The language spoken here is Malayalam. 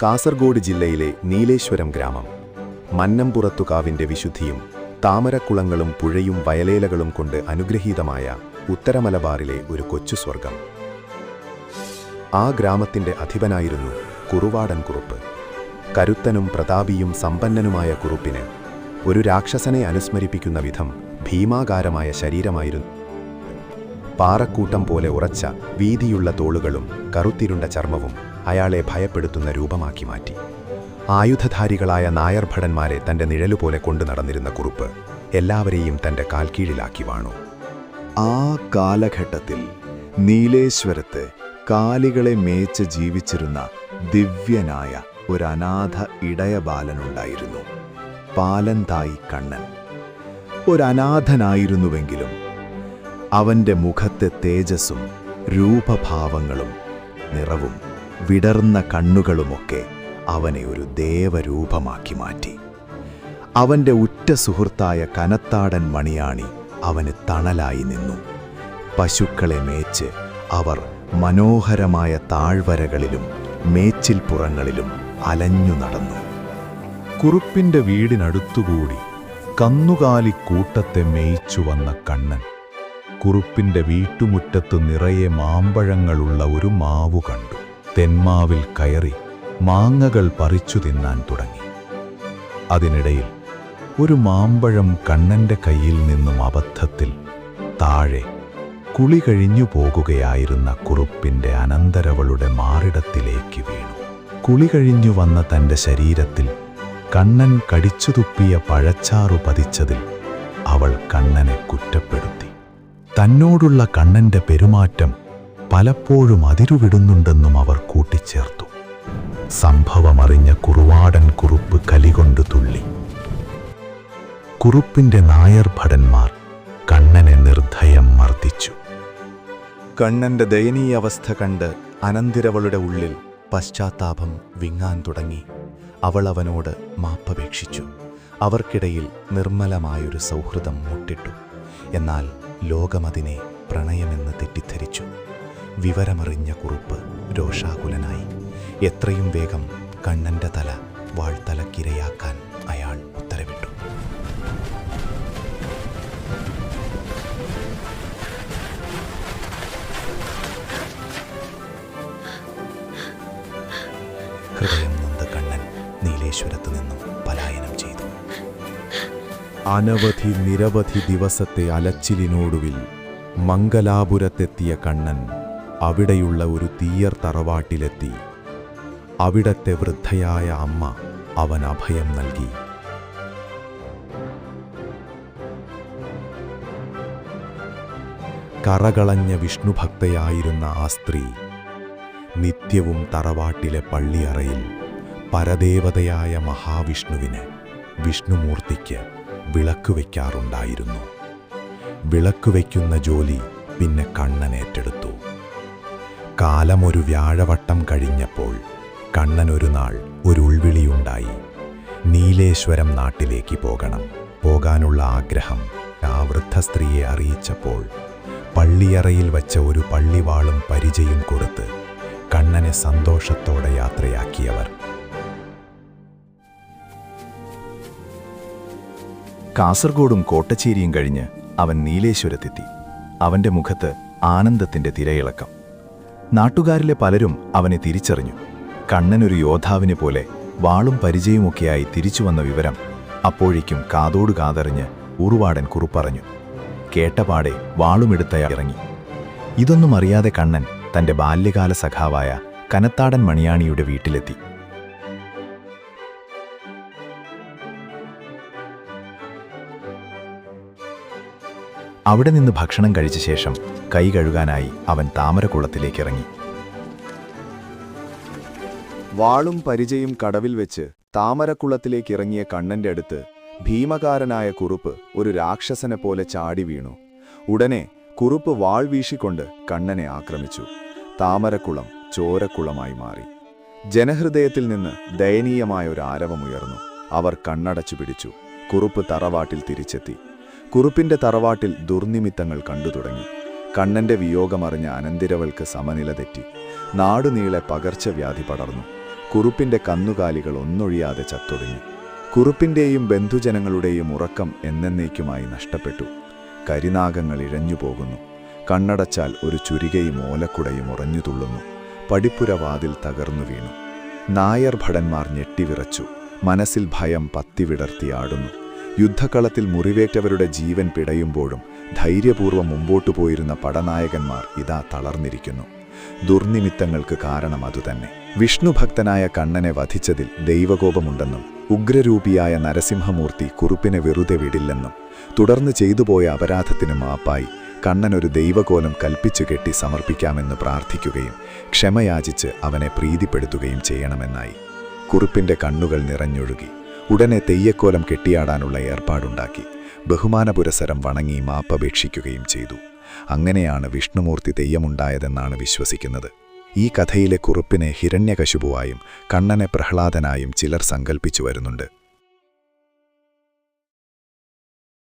കാസർഗോഡ് ജില്ലയിലെ നീലേശ്വരം ഗ്രാമം. മന്നംപുറത്തുകാവിന്റെ വിശുദ്ധിയും താമരക്കുളങ്ങളും പുഴയും വയലേലകളും കൊണ്ട് അനുഗ്രഹീതമായ ഉത്തരമലബാറിലെ ഒരു കൊച്ചു സ്വർഗം. ആ ഗ്രാമത്തിന്റെ അധിപനായിരുന്നു കുറുവാടൻ കുറുപ്പ്. കരുത്തനും പ്രതാപിയും സമ്പന്നനുമായ കുറുപ്പിന് ഒരു രാക്ഷസനെ അനുസ്മരിപ്പിക്കുന്ന വിധം ഭീമാകാരമായ ശരീരമായിരുന്നു. പാറക്കൂട്ടം പോലെ ഉറച്ച വീതിയുള്ള തോളുകളും കറുത്തിരുണ്ട ചർമ്മവും അയാളെ ഭയപ്പെടുത്തുന്ന രൂപമാക്കി മാറ്റി. ആയുധധാരികളായ നായർ ഭടന്മാരെ തന്റെ നിഴലുപോലെ കൊണ്ടു നടന്നിരുന്ന കുറുപ്പ് എല്ലാവരെയും തന്റെ കാൽക്കീഴിലാക്കി വാണു. ആ കാലഘട്ടത്തിൽ നീലേശ്വരത്ത് കാലികളെ മേച്ച് ജീവിച്ചിരുന്ന ദിവ്യനായ ഒരു അനാഥ ഇടയബാലനുണ്ടായിരുന്നു. പാലന്തായി കണ്ണൻ. ഒരനാഥനായിരുന്നുവെങ്കിലും അവന്റെ മുഖത്തെ തേജസ്സും രൂപഭാവങ്ങളും നിറവും വിടർന്ന കണ്ണുകളുമൊക്കെ അവനെ ഒരു ദേവരൂപമാക്കി മാറ്റി. അവന്റെ ഉറ്റ സുഹൃത്തായ കനത്താടൻ മണിയാണി അവന് തണലായി നിന്നു. പശുക്കളെ മേച്ച് അവർ മനോഹരമായ താഴ്വരകളിലും മേച്ചിൽപ്പുറങ്ങളിലും അലഞ്ഞു നടന്നു. കുറുപ്പിന്റെ വീടിനടുത്തുകൂടി കന്നുകാലിക്കൂട്ടത്തെ മേയിച്ചു വന്ന കണ്ണൻ കുറുപ്പിന്റെ വീട്ടുമുറ്റത്ത് നിറയെ മാമ്പഴങ്ങളുള്ള ഒരു മാവു കണ്ടു. തെന്മാവിൽ കയറി മാങ്ങകൾ പറിച്ചു തിന്നാൻ തുടങ്ങി. അതിനിടയിൽ ഒരു മാമ്പഴം കണ്ണന്റെ കയ്യിൽ നിന്നും അബദ്ധത്തിൽ താഴെ കുളി കഴിഞ്ഞു പോകുകയായിരുന്ന കുറുപ്പിന്റെ അനന്തരവളുടെ മാറിടത്തിലേക്ക് വീണു. കുളി കഴിഞ്ഞു വന്ന തന്റെ ശരീരത്തിൽ കണ്ണൻ കടിച്ചു തുപ്പിയ പഴച്ചാറു പതിച്ചതിൽ അവൾ കണ്ണനെ കുറ്റപ്പെടുത്തി. തന്നോടുള്ള കണ്ണന്റെ പെരുമാറ്റം പലപ്പോഴും അതിരുവിടുന്നുണ്ടെന്നും അവർ കൂട്ടിച്ചേർത്തു. സംഭവമറിഞ്ഞ കുറുവാടൻ കുറുപ്പ് കലികൊണ്ടു തുള്ളി. കുറുപ്പിന്റെ നായർ ഭടന്മാർ കണ്ണനെ നിർദ്ധയം മർദ്ദിച്ചു. കണ്ണന്റെ ദയനീയാവസ്ഥ കണ്ട് അനന്തിരവളുടെ ഉള്ളിൽ പശ്ചാത്താപം വിങ്ങാൻ തുടങ്ങി. അവൾ അവനോട് മാപ്പപേക്ഷിച്ചു. അവർക്കിടയിൽ നിർമ്മലമായൊരു സൗഹൃദം മുട്ടിട്ടു. എന്നാൽ ലോകമതിനെ പ്രണയമെന്ന് തെറ്റിദ്ധരിച്ചു. വിവരമറിഞ്ഞ കുറുപ്പ് രോഷാകുലനായി. എത്രയും വേഗം കണ്ണന്റെ തല വാൾത്തലക്കിരയാക്കാൻ അയാൾ ഉത്തരവിട്ടു. ഹൃദയം നൊന്ത കണ്ണൻ നീലേശ്വരത്തു നിന്നും പലായനം ചെയ്തു. അനവധി നിരവധി ദിവസത്തെ അലച്ചിലിനോടുവിൽ മംഗലാപുരത്തെത്തിയ കണ്ണൻ അവിടെയുള്ള ഒരു തീയർ തറവാട്ടിലെത്തി. അവിടത്തെ വൃദ്ധയായ അമ്മ അവൻ അഭയം നൽകി. കറകളഞ്ഞ വിഷ്ണുഭക്തയായിരുന്ന ആ സ്ത്രീ നിത്യവും തറവാട്ടിലെ പള്ളിയറയിൽ പരദേവതയായ മഹാവിഷ്ണുവിന് വിഷ്ണുമൂർത്തിക്ക് വിളക്കുവയ്ക്കാറുണ്ടായിരുന്നു. വിളക്കുവയ്ക്കുന്ന ജോലി പിന്നെ കണ്ണൻ ഏറ്റെടുത്തു. കാലമൊരു വ്യാഴവട്ടം കഴിഞ്ഞപ്പോൾ കണ്ണൻ ഒരു നാൾ ഒരു ഉൾവിളിയുണ്ടായി. നീലേശ്വരം നാട്ടിലേക്ക് പോകണം. പോകാനുള്ള ആഗ്രഹം ആ വൃദ്ധ സ്ത്രീയെ അറിയിച്ചപ്പോൾ പള്ളിയറയിൽ വച്ച ഒരു പള്ളിവാളും പരിചയും കൊടുത്ത് കണ്ണനെ സന്തോഷത്തോടെ യാത്രയാക്കിയവർ. കാസർഗോഡും കോട്ടച്ചേരിയും കഴിഞ്ഞ് അവൻ നീലേശ്വരത്തെത്തി. അവന്റെ മുഖത്ത് ആനന്ദത്തിന്റെ തിരയിളക്കം. നാട്ടുകാരിലെ പലരും അവനെ തിരിച്ചറിഞ്ഞു. കണ്ണനൊരു യോദ്ധാവിനെ പോലെ വാളും പരിചയവുമൊക്കെയായി തിരിച്ചുവന്ന വിവരം അപ്പോഴേക്കും കാതോട് കാതറിഞ്ഞ് ഉറുവാടൻ കുറുപ്പറഞ്ഞു. കേട്ടപാടെ വാളുമെടുത്തയാൾ ഇറങ്ങി. ഇതൊന്നും അറിയാതെ കണ്ണൻ തന്റെ ബാല്യകാല സഖാവായ കനത്താടൻ മണിയാണിയുടെ വീട്ടിലെത്തി. അവിടെ നിന്ന് ഭക്ഷണം കഴിച്ച ശേഷം കൈ കഴുകാനായി അവൻ താമരക്കുളത്തിലേക്കിറങ്ങി. വാളും പരിചയും കടവിൽ വെച്ച് താമരക്കുളത്തിലേക്കിറങ്ങിയ കണ്ണന്റെ അടുത്ത് ഭീമകാരനായ കുറുപ്പ് ഒരു രാക്ഷസനെ പോലെ ചാടി വീണു. ഉടനെ കുറുപ്പ് വാൾ വീശിക്കൊണ്ട് കണ്ണനെ ആക്രമിച്ചു. താമരക്കുളം ചോരക്കുളമായി മാറി. ജനഹൃദയത്തിൽ നിന്ന് ദയനീയമായ ഒരു ആരവമുയർന്നു. അവർ കണ്ണടച്ചു പിടിച്ചു. കുറുപ്പ് തറവാട്ടിൽ തിരിച്ചെത്തി. കുറുപ്പിന്റെ തറവാട്ടിൽ ദുർനിമിത്തങ്ങൾ കണ്ടു തുടങ്ങി. കണ്ണന്റെ വിയോഗമറിഞ്ഞ അനന്തിരവൾക്ക് സമനില തെറ്റി. നാടുനീളെ പകർച്ചവ്യാധി പടർന്നു. കുറുപ്പിന്റെ കന്നുകാലികൾ ഒന്നൊഴിയാതെ ചത്തൊടുങ്ങി. കുറുപ്പിന്റെയും ബന്ധുജനങ്ങളുടെയും ഉറക്കം എന്നേക്കുമായി നഷ്ടപ്പെട്ടു. കരിനാഗങ്ങൾ ഇഴഞ്ഞുപോകുന്നു. കണ്ണടച്ചാൽ ഒരു ചുരികയും ഓലക്കുടയും ഉറഞ്ഞു തുള്ളുന്നു. പടിപ്പുര വാതിൽ തകർന്നു വീണു. നായർ ഭടന്മാർ ഞെട്ടിവിറച്ചു. മനസ്സിൽ ഭയം പത്തിവിടർത്തിയാടുന്നു. യുദ്ധക്കളത്തിൽ മുറിവേറ്റവരുടെ ജീവൻ പിടയുമ്പോഴും ധൈര്യപൂർവ്വം മുമ്പോട്ടു പോയിരുന്ന പടനായകന്മാർ ഇതാ തളർന്നിരിക്കുന്നു. ദുർനിമിത്തങ്ങൾക്ക് കാരണം അതുതന്നെ. വിഷ്ണുഭക്തനായ കണ്ണനെ വധിച്ചതിൽ ദൈവകോപമുണ്ടെന്നും ഉഗ്രരൂപിയായ നരസിംഹമൂർത്തി കുറുപ്പിനെ വെറുതെ വിടില്ലെന്നും തുടർന്ന് ചെയ്തുപോയ അപരാധത്തിന് മാപ്പായി കണ്ണനൊരു ദൈവകോലം കൽപ്പിച്ചു കെട്ടി സമർപ്പിക്കാമെന്ന് പ്രാർത്ഥിക്കുകയും ക്ഷമയാചിച്ച് അവനെ പ്രീതിപ്പെടുത്തുകയും ചെയ്യണമെന്നായി. കുറുപ്പിന്റെ കണ്ണുകൾ നിറഞ്ഞൊഴുകി. ഉടനെ തെയ്യക്കോലം കെട്ടിയാടാനുള്ള ഏർപ്പാടുണ്ടാക്കി. ബഹുമാനപുരസരം വണങ്ങി മാപ്പപേക്ഷിക്കുകയും ചെയ്തു. അങ്ങനെയാണ് വിഷ്ണുമൂർത്തി തെയ്യമുണ്ടായതെന്നാണ് വിശ്വസിക്കുന്നത്. ഈ കഥയിലെ കുറുപ്പിനെ ഹിരണ്യകശിപുവായും കണ്ണനെ പ്രഹ്ലാദനായും ചിലർ സങ്കൽപ്പിച്ചു വരുന്നുണ്ട്.